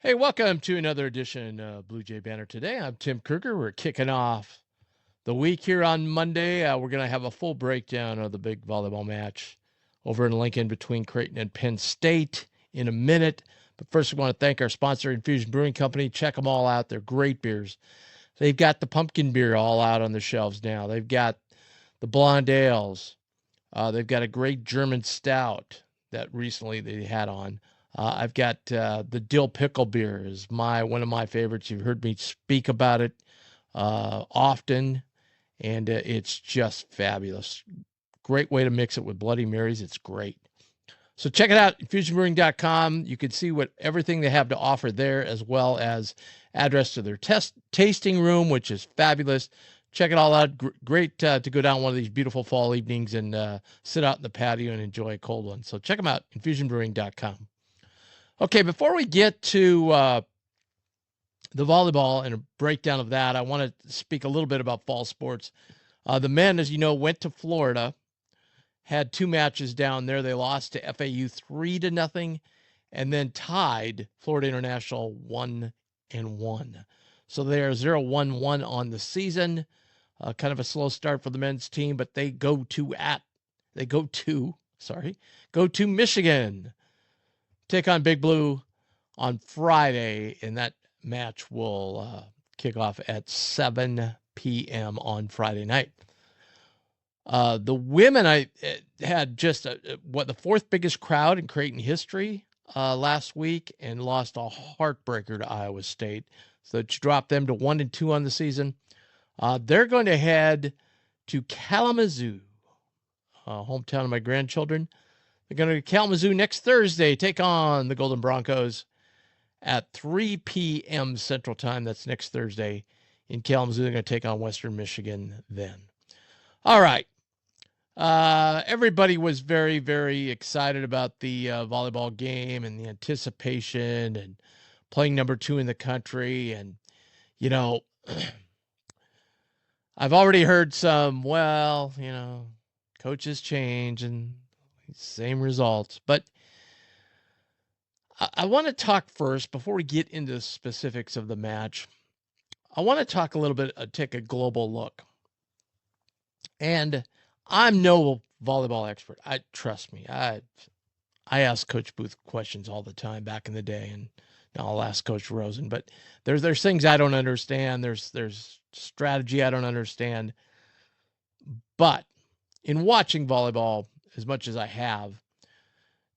Hey, welcome to another edition of Blue Jay Banner Today. I'm Tim Kruger. We're kicking off the week here on Monday. We're going to have a full breakdown of the big volleyball match over in Lincoln between Creighton and Penn State in a minute. But first, we want to thank our sponsor, Infusion Brewing Company. Check them all out. They're great beers. They've got the pumpkin beer all out on the shelves now. They've got the blonde ales. They've got a great German stout that recently they had on. I've got the dill pickle beer is one of my favorites. You've heard me speak about it often, and it's just fabulous. Great way to mix it with Bloody Marys. It's great. So check it out, infusionbrewing.com. You can see what everything they have to offer there, as well as address to their tasting room, which is fabulous. Check it all out. Great to go down one of these beautiful fall evenings and sit out in the patio and enjoy a cold one. So check them out, infusionbrewing.com. Okay, before we get to the volleyball and a breakdown of that, I want to speak a little bit about fall sports. The men, as you know, went to Florida, had two matches down there. They lost to FAU 3-0, and then tied Florida International 1-1. So they are 0-1-1 on the season. Kind of a slow start for the men's team, but they go to Michigan. Take on Big Blue on Friday, and that match will kick off at 7 p.m. on Friday night. The women, I had just the fourth biggest crowd in Creighton history last week, and lost a heartbreaker to Iowa State. So to drop them to 1-2 on the season. They're going to head to Kalamazoo, hometown of my grandchildren. They're going to Kalamazoo next Thursday, take on the Golden Broncos at 3 p.m. Central Time. That's next Thursday in Kalamazoo. They're going to take on Western Michigan then. All right. Everybody was very, very excited about the volleyball game and the anticipation and playing number 2 in the country. And, you know, I've already heard some, coaches change and same results. But I want to talk first, before we get into the specifics of the match, I want to talk a little bit, take a global look. And I'm no volleyball expert. Trust me. I ask Coach Booth questions all the time back in the day, and now I'll ask Coach Rosen. But there's things I don't understand. There's strategy I don't understand. But in watching volleyball as much as I have,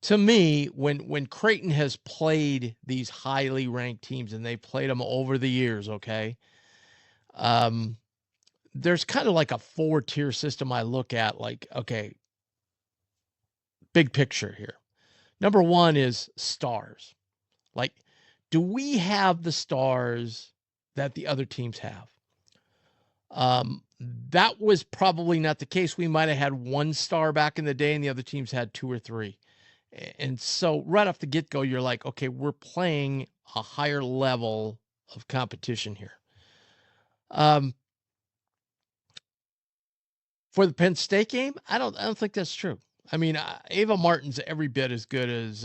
to me, when Creighton has played these highly ranked teams, and they played them over the years, okay, there's kind of like a 4-tier system I look at, like, okay, big picture here. Number 1 is stars. Like, do we have the stars that the other teams have? That was probably not the case. We might have had 1 star back in the day, and the other teams had 2 or 3. And so right off the get-go, you're like, okay, we're playing a higher level of competition here. For the Penn State game, I don't think that's true. I mean, Ava Martin's every bit as good as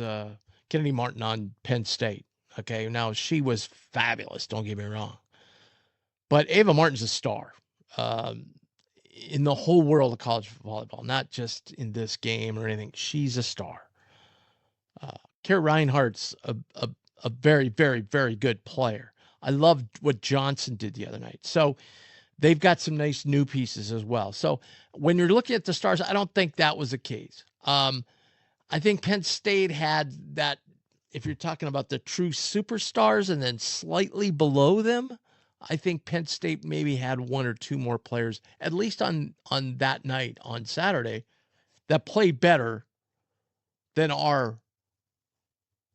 Kennedy Martin on Penn State. Okay, now she was fabulous. Don't get me wrong, but Ava Martin's a star in the whole world of college volleyball, not just in this game or anything. She's a star. Kara Reinhardt's a very, very, very good player. I loved what Johnson did the other night. So they've got some nice new pieces as well. So when you're looking at the stars, I don't think that was the case. I think Penn State had that, if you're talking about the true superstars and then slightly below them, I think Penn State maybe had 1 or 2 more players, at least on that night on Saturday, that played better than our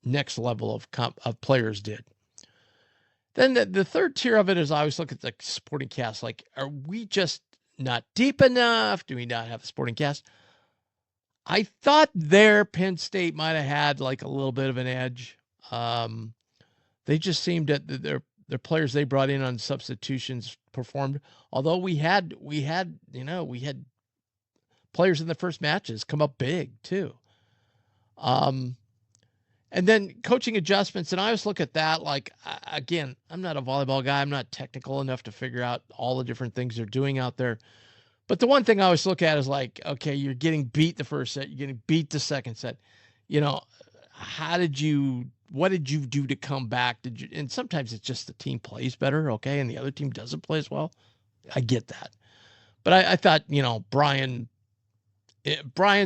next level of players did. Then the third tier of it is I always look at the supporting cast. Like, are we just not deep enough? Do we not have a supporting cast? I thought Penn State might have had like a little bit of an edge. They just seemed that their players they brought in on substitutions performed. Although we had players in the first matches come up big too. And then coaching adjustments, and I always look at that like, again, I'm not a volleyball guy. I'm not technical enough to figure out all the different things they're doing out there. But the one thing I always look at is like, okay, you're getting beat the first set, you're getting beat the second set. You know, what did you do to come back? And sometimes it's just the team plays better, okay, and the other team doesn't play as well. I get that. But I thought, Brian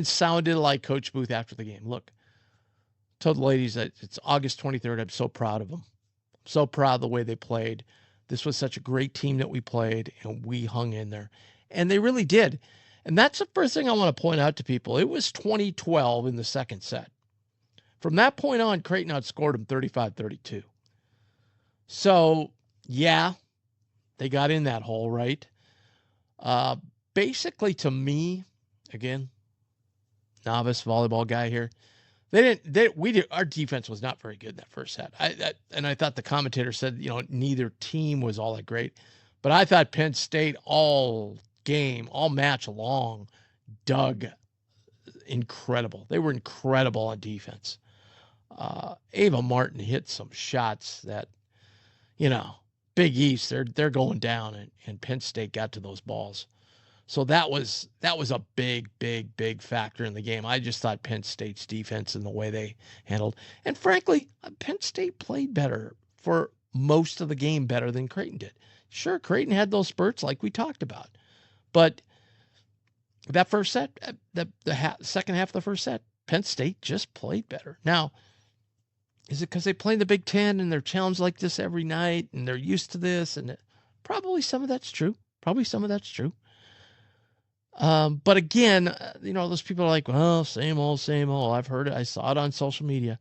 sounded like Coach Booth after the game. Look, told the ladies that it's August 23rd. I'm so proud of them. So proud of the way they played. This was such a great team that we played, and we hung in there. And they really did. And that's the first thing I want to point out to people. It was 20-12 in the second set. From that point on, Creighton outscored them 35-32. So, yeah, they got in that hole, right? Basically, to me, again, novice volleyball guy here, our defense was not very good in that first set. I thought the commentator said, neither team was all that great, but I thought Penn State all match long, dug incredible. They were incredible on defense. Ava Martin hit some shots that, Big East, they're going down, and Penn State got to those balls. So that was a big, big, big factor in the game. I just thought Penn State's defense and the way they handled. And frankly, Penn State played better for most of the game, better than Creighton did. Sure, Creighton had those spurts like we talked about. But that first set, the second half of the first set, Penn State just played better. Now, is it because they play in the Big Ten and they're challenged like this every night and they're used to this? And probably some of that's true. But again, those people are like, well, same old, same old. I've heard it. I saw it on social media.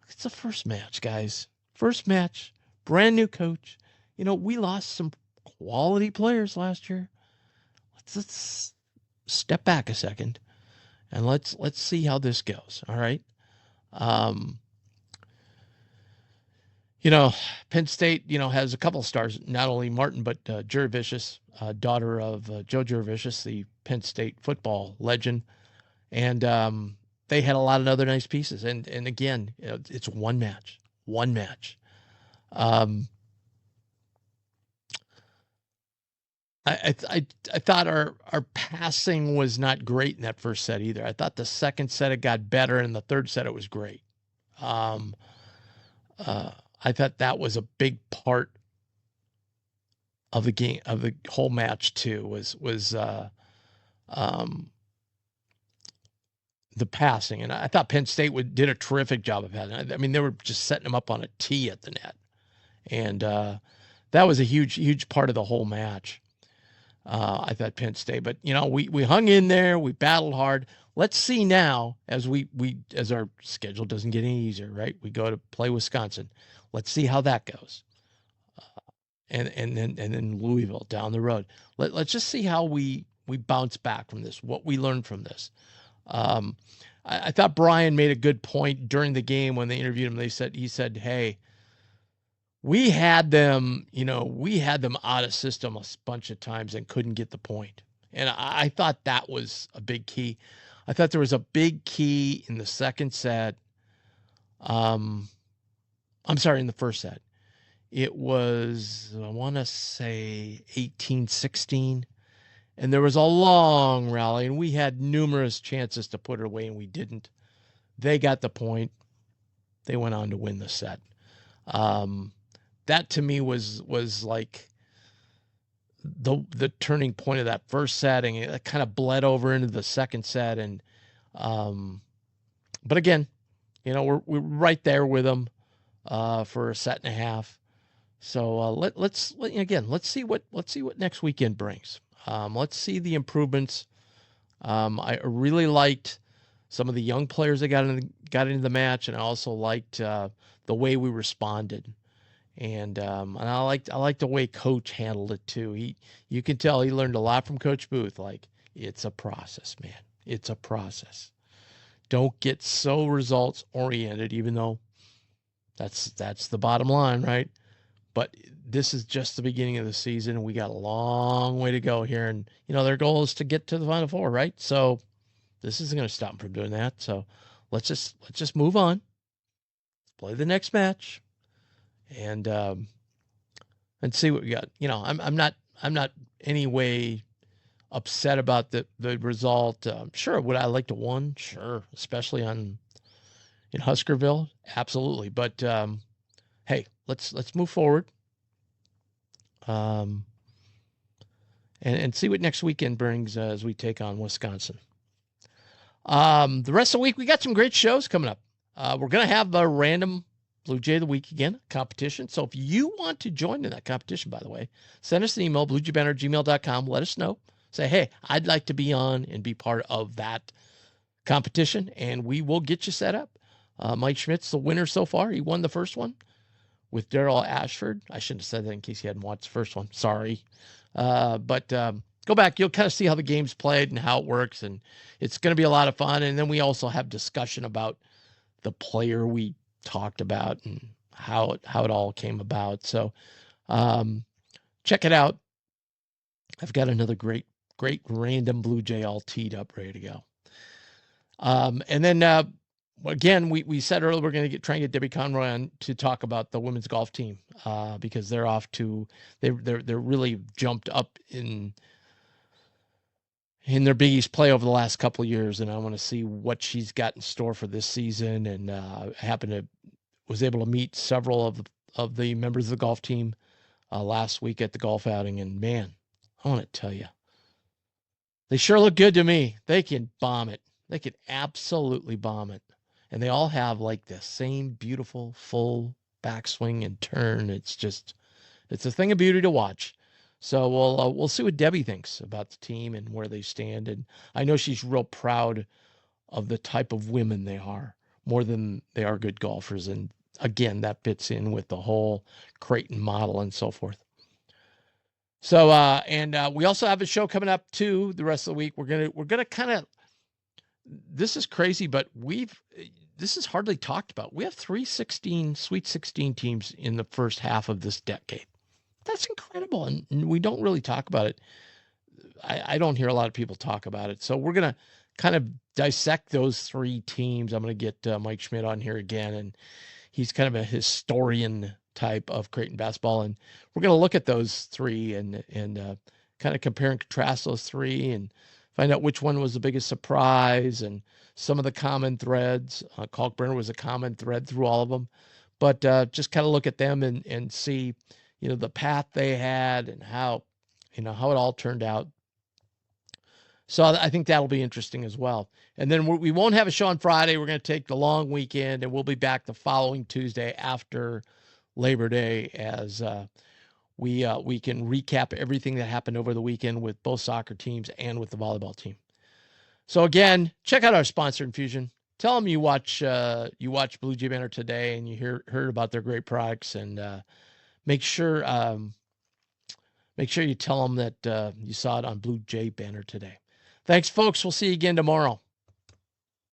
It's the first match, guys. First match, brand new coach. We lost some quality players last year. Let's step back a second and let's see how this goes. All right. Penn State, has a couple of stars, not only Martin, but Jurevicius, daughter of Joe Jurevicius, the Penn State football legend. And they had a lot of other nice pieces. And again, it's one match. I thought our passing was not great in that first set either. I thought the second set it got better, and the third set it was great. I thought that was a big part of the game, of the whole match too, was the passing. And I thought Penn State did a terrific job of that. I mean, they were just setting them up on a tee at the net. And that was a huge, huge part of the whole match. I thought Penn State, but we hung in there, we battled hard. Let's see now, as as our schedule doesn't get any easier, right? We go to play Wisconsin. Let's see how that goes. And then Louisville down the road. Let's just see how we bounce back from this, what we learned from this. I thought Brian made a good point during the game when they interviewed him. He said, hey, we had them out of system a bunch of times and couldn't get the point. And I thought that was a big key. I thought there was a big key in the second set. In the first set. It was, I want to say 18-16. And there was a long rally, and we had numerous chances to put it away, and we didn't. They got the point. They went on to win the set. That to me was like the turning point of that first set, and it kind of bled over into the second set. And but again, we're right there with them for a set and a half. So let's see what next weekend brings. Let's see the improvements. I really liked some of the young players that got into the match, and I also liked the way we responded. And I liked the way Coach handled it too. You can tell he learned a lot from Coach Booth. Like, it's a process, man. It's a process. Don't get so results oriented, even though that's the bottom line, right? But this is just the beginning of the season. We got a long way to go here, and their goal is to get to the Final Four, right? So this isn't going to stop them from doing that. So let's just move on. play the next match, and see what we got. I'm not any way upset about the result. Sure, would I like to win? Sure, especially in Huskerville, absolutely. But hey, let's move forward. And see what next weekend brings as we take on Wisconsin. The rest of the week, we got some great shows coming up. We're going to have a random Blue Jay of the Week again, competition. So if you want to join in that competition, by the way, send us an email, bluejaybanner@gmail.com. Let us know. Say, hey, I'd like to be on and be part of that competition, and we will get you set up. Mike Schmidt's the winner so far. He won the first one with Daryl Ashford. I shouldn't have said that in case you hadn't watched the first one. Sorry. But go back. You'll kind of see how the game's played and how it works, and it's going to be a lot of fun. And then we also have discussion about the player we talked about and how it all came about. So check it out. I've got another great random Blue Jay all teed up, ready to go. And then again, we said earlier we're going to try and get Debbie Conroy on to talk about the women's golf team because they're off to they're really jumped up in their Big East play over the last couple of years, and I want to see what she's got in store for this season. And I was able to meet several of the members of the golf team last week at the golf outing, and man, I want to tell you, they sure look good to me. They can bomb it. They can absolutely bomb it. And they all have like the same beautiful full backswing and turn. It's a thing of beauty to watch. So we'll see what Debbie thinks about the team and where they stand. And I know she's real proud of the type of women they are, more than they are good golfers. And again, that fits in with the whole Creighton model and so forth. So we also have a show coming up too the rest of the week. We're gonna kind of, this is crazy, but this is hardly talked about. We have 3 Sweet 16 teams in the first half of this decade. That's incredible, and we don't really talk about it. I don't hear a lot of people talk about it. So we're going to kind of dissect those 3 teams. I'm going to get Mike Schmidt on here again, and he's kind of a historian type of Creighton basketball, and we're going to look at those 3 and kind of compare and contrast those 3 and find out which one was the biggest surprise and some of the common threads. Kalkbrenner was a common thread through all of them, but just kind of look at them and see, the path they had and how it all turned out. So I think that'll be interesting as well. And then we won't have a show on Friday. We're going to take the long weekend, and we'll be back the following Tuesday after Labor Day as we can recap everything that happened over the weekend with both soccer teams and with the volleyball team. So again, check out our sponsor, Infusion. Tell them you watch Blue Jay Banner Today and you heard about their great products, and make sure you tell them that you saw it on Blue Jay Banner Today. Thanks, folks. We'll see you again tomorrow.